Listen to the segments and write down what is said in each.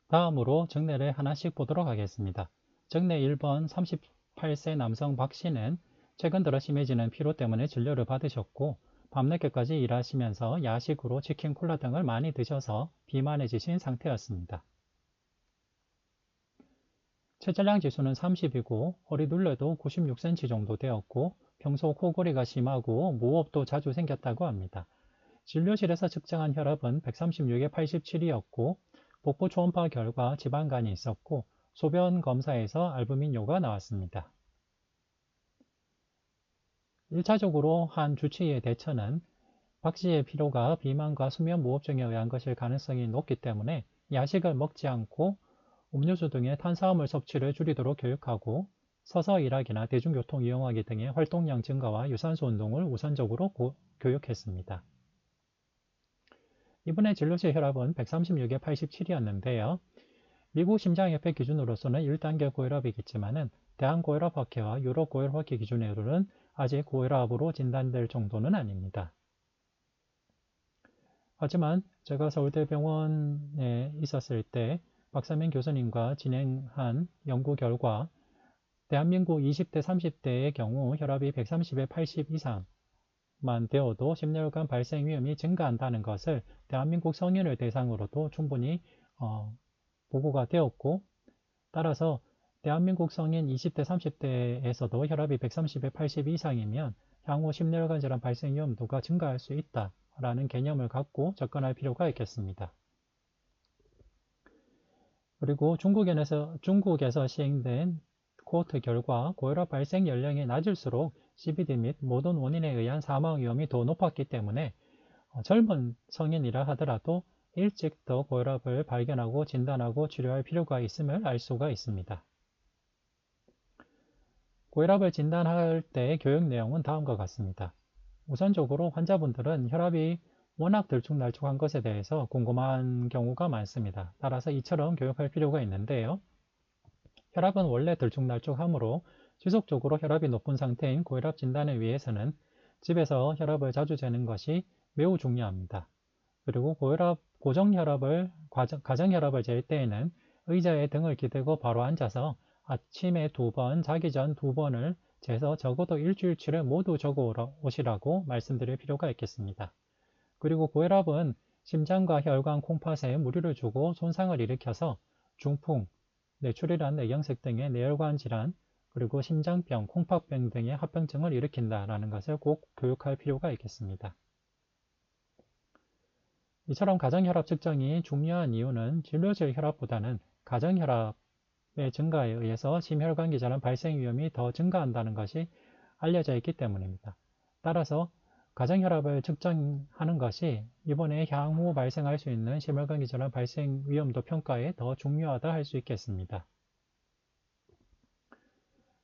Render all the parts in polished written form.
다음으로 정례를 하나씩 보도록 하겠습니다. 정례 1번 38세 남성 박 씨는 최근 들어 심해지는 피로 때문에 진료를 받으셨고 밤늦게까지 일하시면서 야식으로 치킨, 콜라 등을 많이 드셔서 비만해지신 상태였습니다. 체질량 지수는 30이고 허리 둘레도 96cm 정도 되었고 평소 코골이가 심하고 무호흡도 자주 생겼다고 합니다. 진료실에서 측정한 혈압은 136에 87이었고 복부 초음파 결과 지방간이 있었고 소변 검사에서 알부민료가 나왔습니다. 1차적으로 한 주치의의 대처는 박 씨의 피로가 비만과 수면무호흡증에 의한 것일 가능성이 높기 때문에 야식을 먹지 않고 음료수 등의 탄수화물 섭취를 줄이도록 교육하고 서서 일하기나 대중교통 이용하기 등의 활동량 증가와 유산소 운동을 우선적으로 교육했습니다. 이번에 진료실 혈압은 136에 87이었는데요. 미국 심장협회 기준으로서는 1단계 고혈압이겠지만 대한고혈압학회와 유럽고혈압학회 기준으로는 아직 고혈압으로 진단될 정도는 아닙니다. 하지만 제가 서울대병원에 있었을 때 박사민 교수님과 진행한 연구 결과 대한민국 20대, 30대의 경우 혈압이 130에 80 이상만 되어도 심혈관 발생 위험이 증가한다는 것을 대한민국 성인을 대상으로도 충분히 보고가 되었고 따라서 대한민국 성인 20대, 30대에서도 혈압이 130에 80 이상이면 향후 심혈관 질환 발생 위험도가 증가할 수 있다라는 개념을 갖고 접근할 필요가 있겠습니다. 그리고 중국에서 시행된 코호트 결과 고혈압 발생 연령이 낮을수록 CVD 및 모든 원인에 의한 사망 위험이 더 높았기 때문에 젊은 성인이라 하더라도 일찍 더 고혈압을 발견하고 진단하고 치료할 필요가 있음을 알 수가 있습니다. 고혈압을 진단할 때 교육 내용은 다음과 같습니다. 우선적으로 환자분들은 혈압이 워낙 들쭉날쭉한 것에 대해서 궁금한 경우가 많습니다. 따라서 이처럼 교육할 필요가 있는데요. 혈압은 원래 들쭉날쭉하므로 지속적으로 혈압이 높은 상태인 고혈압 진단을 위해서는 집에서 혈압을 자주 재는 것이 매우 중요합니다. 그리고 가정혈압을 잴 때에는 의자에 등을 기대고 바로 앉아서 아침에 2번, 자기 전 2번을 재서 적어도 일주일치를 모두 적어 오시라고 말씀드릴 필요가 있겠습니다. 그리고 고혈압은 심장과 혈관 콩팥에 무리를 주고 손상을 일으켜서 중풍, 뇌출혈이란 뇌경색 등의 뇌혈관 질환, 그리고 심장병, 콩팥병 등의 합병증을 일으킨다는 것을 꼭 교육할 필요가 있겠습니다. 이처럼 가정혈압 측정이 중요한 이유는 진료실 혈압보다는 가정혈압의 증가에 의해서 심혈관계 질환 발생 위험이 더 증가한다는 것이 알려져 있기 때문입니다. 따라서 가정혈압을 측정하는 것이 이번에 향후 발생할 수 있는 심혈관계 질환 발생 위험도 평가에 더 중요하다 할 수 있겠습니다.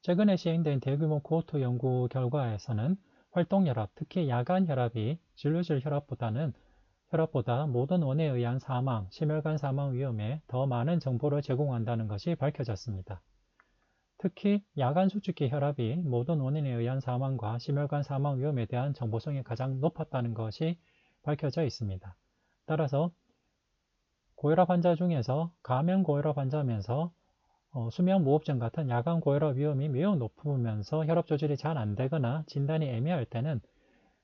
최근에 시행된 대규모 코호트 연구 결과에서는 활동혈압, 특히 야간혈압이 진료실 혈압보다 모든 원인에 의한 사망, 심혈관 사망 위험에 더 많은 정보를 제공한다는 것이 밝혀졌습니다. 특히 야간 수축기 혈압이 모든 원인에 의한 사망과 심혈관 사망 위험에 대한 정보성이 가장 높았다는 것이 밝혀져 있습니다. 따라서 고혈압 환자 중에서 가면 고혈압 환자면서 수면무호흡증 같은 야간 고혈압 위험이 매우 높으면서 혈압 조절이 잘 안 되거나 진단이 애매할 때는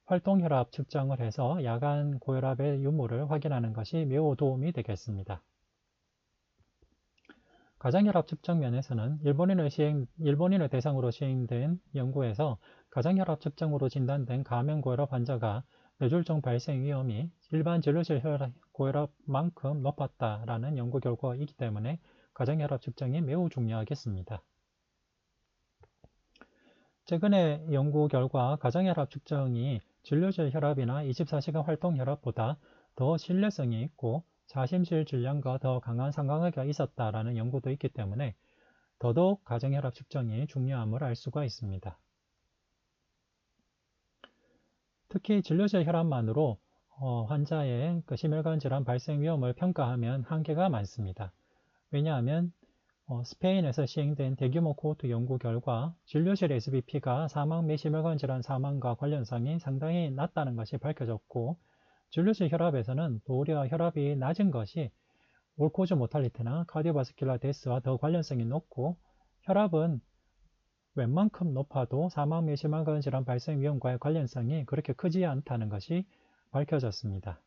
활동혈압 측정을 해서 야간 고혈압의 유무를 확인하는 것이 매우 도움이 되겠습니다. 가정혈압 측정 면에서는 일본인을 대상으로 시행된 연구에서 가정혈압 측정으로 진단된 가면고혈압 환자가 뇌졸중 발생 위험이 일반 진료실 고혈압만큼 높았다라는 연구 결과이기 때문에 가정혈압 측정이 매우 중요하겠습니다. 최근의 연구 결과 가정혈압 측정이 진료실 혈압이나 24시간 활동 혈압보다 더 신뢰성이 있고 자심실 질량과 더 강한 상관관계가 있었다라는 연구도 있기 때문에 더더욱 가정혈압 측정이 중요함을 알 수가 있습니다. 특히 진료실 혈압만으로 환자의 심혈관 질환 발생 위험을 평가하면 한계가 많습니다. 왜냐하면 스페인에서 시행된 대규모 코호트 연구 결과 진료실 SBP가 사망 및 심혈관 질환 사망과 관련성이 상당히 낮다는 것이 밝혀졌고 진료실 혈압에서는 도리어 혈압이 낮은 것이 올코즈 모탈리티나 카디오바스큘라 데스와 더 관련성이 높고 혈압은 웬만큼 높아도 사망 및 심혈관 질환 발생 위험과의 관련성이 그렇게 크지 않다는 것이 밝혀졌습니다.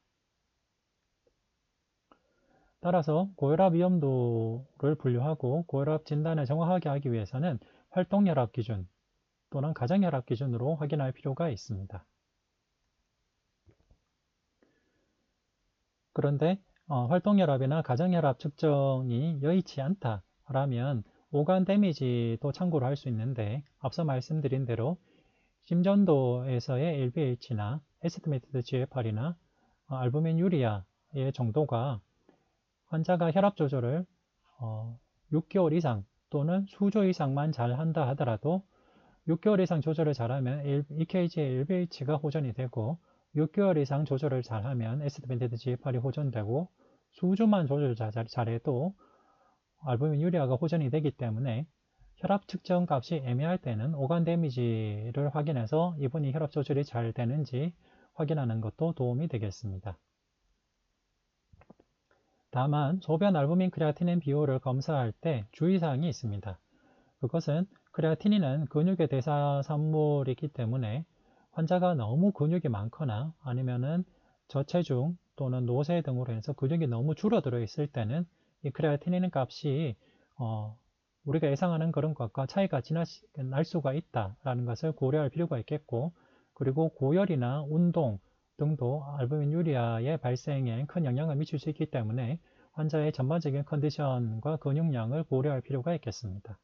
따라서 고혈압 위험도를 분류하고 고혈압 진단을 정확하게 하기 위해서는 활동혈압 기준 또는 가정혈압 기준으로 확인할 필요가 있습니다. 그런데 활동혈압이나 가정혈압 측정이 여의치 않다라면 오간 데미지도 참고로 할 수 있는데 앞서 말씀드린 대로 심전도에서의 LVH나 에스티메이티드 GFR이나 알부민 유리아의 정도가 환자가 혈압 조절을 6개월 이상 또는 수조 이상만 잘 한다 하더라도 6개월 이상 조절을 잘하면 EKG의 LVH가 호전이 되고 6개월 이상 조절을 잘하면 에스티메이티드 GFR이 호전되고 수주만 조절 잘해도 알부민 유리아가 호전이 되기 때문에 혈압 측정 값이 애매할 때는 오간 데미지를 확인해서 이분이 혈압 조절이 잘 되는지 확인하는 것도 도움이 되겠습니다. 다만 소변 알부민 크레아티닌 비율을 검사할 때 주의사항이 있습니다. 그것은 크레아티닌은 근육의 대사산물이기 때문에 환자가 너무 근육이 많거나 아니면은 저체중 또는 노쇠 등으로 해서 근육이 너무 줄어들어 있을 때는 이 크레아티닌 값이 우리가 예상하는 그런 것과 차이가 날 수가 있다라는 것을 고려할 필요가 있겠고, 그리고 고열이나 운동 등도 알부민 유리아의 발생에 큰 영향을 미칠 수 있기 때문에 환자의 전반적인 컨디션과 근육량을 고려할 필요가 있겠습니다.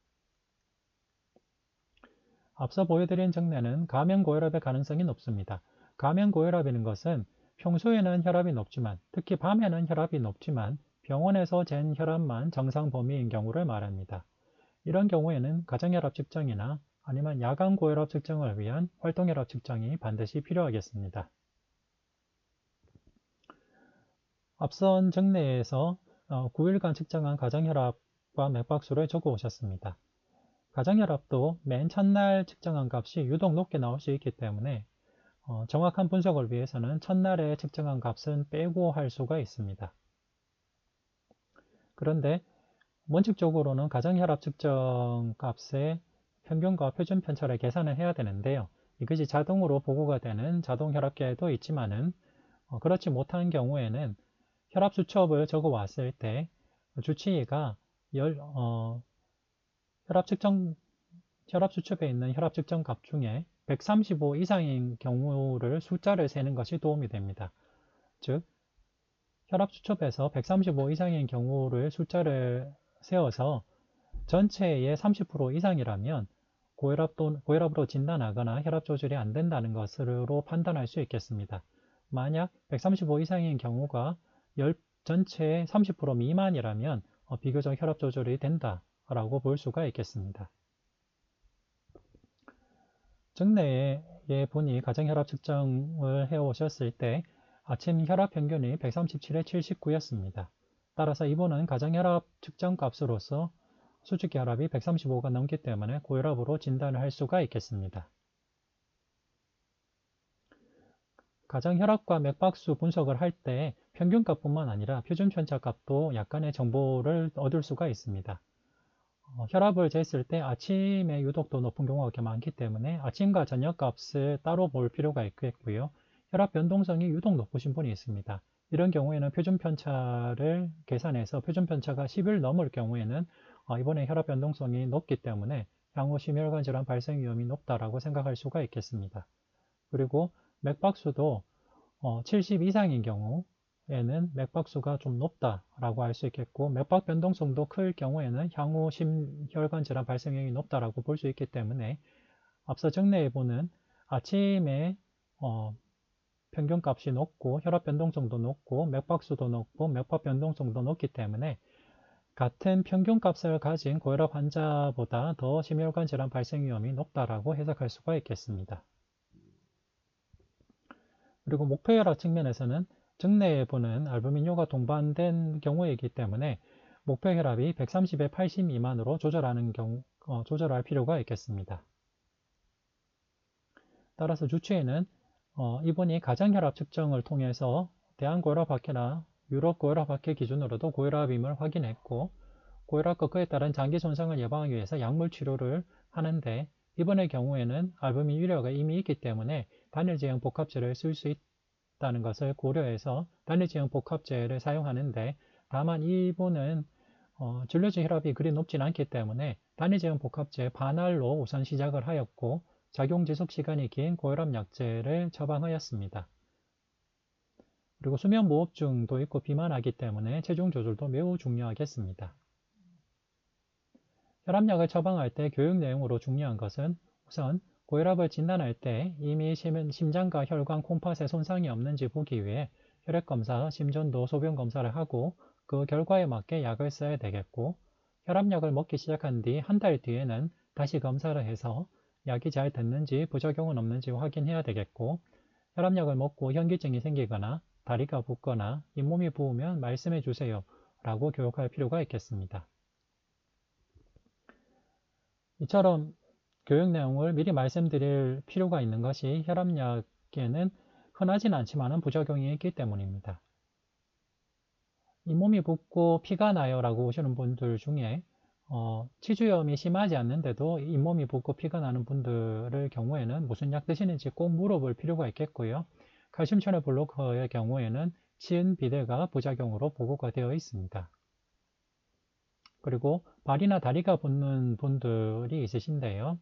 앞서 보여드린 증례는 가면고혈압의 가능성이 높습니다. 가면고혈압이라는 것은 평소에는 혈압이 높지만, 특히 밤에는 혈압이 높지만 병원에서 잰 혈압만 정상 범위인 경우를 말합니다. 이런 경우에는 가정혈압 측정이나 아니면 야간 고혈압 측정을 위한 활동혈압 측정이 반드시 필요하겠습니다. 앞선 증례에서 9일간 측정한 가정혈압과 맥박수를 적어 오셨습니다. 가정혈압도 맨 첫날 측정한 값이 유독 높게 나올 수 있기 때문에 정확한 분석을 위해서는 첫날에 측정한 값은 빼고 할 수가 있습니다. 그런데 원칙적으로는 가정혈압 측정 값의 평균과 표준 편차를 계산을 해야 되는데요. 이것이 자동으로 보고가 되는 자동 혈압계도 있지만은 그렇지 못한 경우에는 혈압 수첩을 적어 왔을 때 주치의가 혈압 수첩에 있는 혈압 측정 값 중에 135 이상인 경우를 숫자를 세는 것이 도움이 됩니다. 즉, 혈압 수첩에서 135 이상인 경우를 숫자를 세워서 전체의 30% 이상이라면 고혈압으로 진단하거나 혈압 조절이 안 된다는 것으로 판단할 수 있겠습니다. 만약 135 이상인 경우가 전체의 30% 미만이라면 비교적 혈압 조절이 된다라고 볼 수가 있겠습니다. 증례에 분이 가정혈압 측정을 해오셨을 때 아침 혈압 평균이 137에 79였습니다. 따라서 이분은 가정혈압 측정 값으로서 수축기 혈압이 135가 넘기 때문에 고혈압으로 진단을 할 수가 있겠습니다. 가정혈압과 맥박수 분석을 할 때 평균값뿐만 아니라 표준편차값도 약간의 정보를 얻을 수가 있습니다. 혈압을 쟀을 때 아침에 유독 더 높은 경우가 많기 때문에 아침과 저녁 값을 따로 볼 필요가 있겠고요. 혈압 변동성이 유독 높으신 분이 있습니다. 이런 경우에는 표준편차를 계산해서 표준편차가 10을 넘을 경우에는 이번에 혈압 변동성이 높기 때문에 향후 심혈관 질환 발생 위험이 높다라고 생각할 수가 있겠습니다. 그리고 맥박수도 70 이상인 경우에는 맥박수가 좀 높다라고 할 수 있겠고, 맥박 변동성도 클 경우에는 향후 심혈관 질환 발생 위험이 높다라고 볼 수 있기 때문에 앞서 증례해 보는 아침에 평균값이 높고 혈압 변동성도 높고 맥박수도 높고 맥박 변동성도 높기 때문에 같은 평균값을 가진 고혈압 환자보다 더 심혈관 질환 발생 위험이 높다라고 해석할 수가 있겠습니다. 그리고 목표혈압 측면에서는 증례에 보는 알부민효가 동반된 경우이기 때문에 목표혈압이 130에 80 미만으로 조절할 필요가 있겠습니다. 따라서 주치의는 이분이 가정혈압 측정을 통해서 대한고혈압학회나 유럽 고혈압학회 기준으로도 고혈압임을 확인했고, 고혈압과 그에 따른 장기 손상을 예방하기 위해서 약물 치료를 하는데, 이번의 경우에는 알부민 유래가 이미 있기 때문에 단일제형 복합제를 쓸 수 있다는 것을 고려해서 단일제형 복합제를 사용하는데, 다만 이분은 진료제 혈압이 그리 높진 않기 때문에 단일제형 복합제 반할로 우선 시작을 하였고, 작용 지속 시간이 긴 고혈압 약제를 처방하였습니다. 그리고 수면 무호흡증도 있고 비만하기 때문에 체중 조절도 매우 중요하겠습니다. 혈압약을 처방할 때 교육 내용으로 중요한 것은 우선 고혈압을 진단할 때 이미 심장과 혈관 콩팥에 손상이 없는지 보기 위해 혈액검사, 심전도, 소변검사를 하고 그 결과에 맞게 약을 써야 되겠고, 혈압약을 먹기 시작한 뒤 한 달 뒤에는 다시 검사를 해서 약이 잘 됐는지 부작용은 없는지 확인해야 되겠고, 혈압약을 먹고 현기증이 생기거나 다리가 붓거나 잇몸이 부으면 말씀해 주세요 라고 교육할 필요가 있겠습니다. 이처럼 교육 내용을 미리 말씀드릴 필요가 있는 것이 혈압약에는 흔하진 않지만 부작용이 있기 때문입니다. 잇몸이 붓고 피가 나요 라고 오시는 분들 중에 치주염이 심하지 않는데도 잇몸이 붓고 피가 나는 분들의 경우에는 무슨 약 드시는지 꼭 물어볼 필요가 있겠고요. 칼슘 채널 블로커의 경우에는 치은 비대가 부작용으로 보고가 되어 있습니다. 그리고 발이나 다리가 붓는 분들이 있으신데요.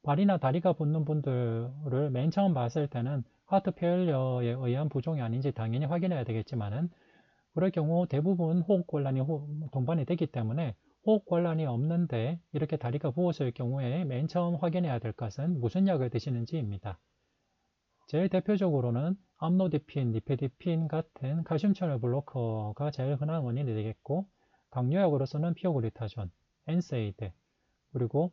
발이나 다리가 붓는 분들을 맨 처음 봤을 때는 하트 페일러에 의한 부종이 아닌지 당연히 확인해야 되겠지만은, 그럴 경우 대부분 호흡곤란이 동반이 되기 때문에 호흡곤란이 없는데 이렇게 다리가 부었을 경우에 맨 처음 확인해야 될 것은 무슨 약을 드시는지입니다. 제일 대표적으로는 암로디핀, 니페디핀 같은 칼슘 채널 블로커가 제일 흔한 원인이 되겠고, 당뇨약으로서는 피오글리타존, 엔세이드, 그리고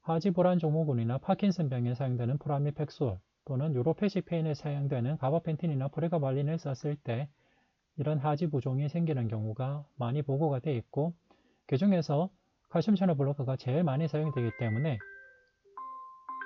하지불안 증후군이나 파킨슨병에 사용되는 프라미팩솔 또는 유로페식 페인에 사용되는 가바펜틴이나 프레가발린을 썼을 때 이런 하지 부종이 생기는 경우가 많이 보고가 되어 있고, 그 중에서 칼슘 채널 블로커가 제일 많이 사용되기 때문에